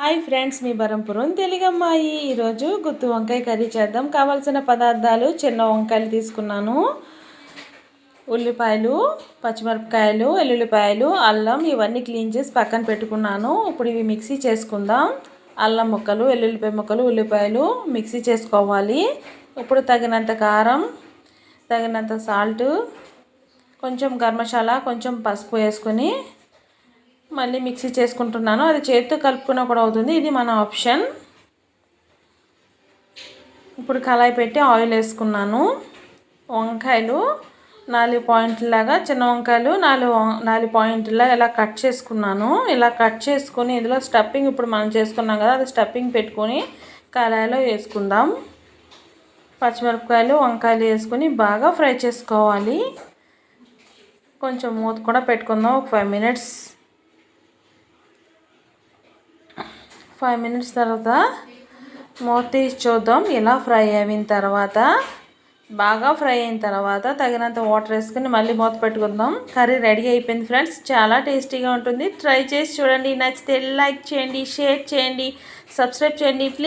Hi friends, మీ బరంపురం తెలుగమ్మాయి. ఈరోజు గుత్తి వంకాయ curry చేద్దాం. కావాల్సిన పదార్థాలు: చిన్న వంకాయలు తీసుకున్నాను, ఉల్లిపాయలు, పచ్చిమిరపకాయలు, ఎల్లుల్లిపాయలు, అల్లం ఇవన్నీ క్లీన్ చేసి పక్కన పెట్టుకున్నాను. ఇప్పుడు ఇవి మిక్సీ చేసుకుందాం. అల్లం ముక్కలు, ఎల్లుల్లిపాయ ముక్కలు, ఉల్లిపాయలు మిక్సీ చేసుకోవాలి. ఇప్పుడు తగినంత కారం, తగినంత సాల్ట్, కొంచెం గరం మసాలా, కొంచెం పసుపు వేసుకొని మళ్ళీ మిక్సీ చేసుకుంటున్నాను. అది చేతితో కలుపుకున్నా కూడా అవుతుంది, ఇది మన ఆప్షన్. ఇప్పుడు కళాయి పెట్టి ఆయిల్ వేసుకున్నాను. వంకాయలు 4 పాయింట్లలాగా, చిన్న వంకాయలు 4 పాయింట్లలాగా ఇలా కట్ చేసుకున్నాను. ఇలా కట్ చేసుకొని ఇందులో స్టఫింగ్ ఇప్పుడు మనం చేసుకున్నాం కదా, అది స్టఫింగ్ పెట్టుకొని కళాయిలో వేసుకుందాం. పచ్చిమిరపకాయలు, వంకాయలు వేసుకొని బాగా ఫ్రై చేసుకోవాలి. కొంచెం మూత కూడా పెట్టుకుందాం. ఒక 5 మినిట్స్ తర్వాత మూత తీసి చూద్దాం. ఇలా ఫ్రై అయిన తర్వాత, బాగా ఫ్రై అయిన తర్వాత తగినంత వాటర్ వేసుకుని మళ్ళీ మూత పెట్టుకుందాం. కర్రీ రెడీ అయిపోయింది ఫ్రెండ్స్. చాలా టేస్టీగా ఉంటుంది. ట్రై చేసి చూడండి. నచ్చితే లైక్ చేయండి, షేర్ చేయండి, సబ్స్క్రైబ్ చేయండి ప్లీజ్.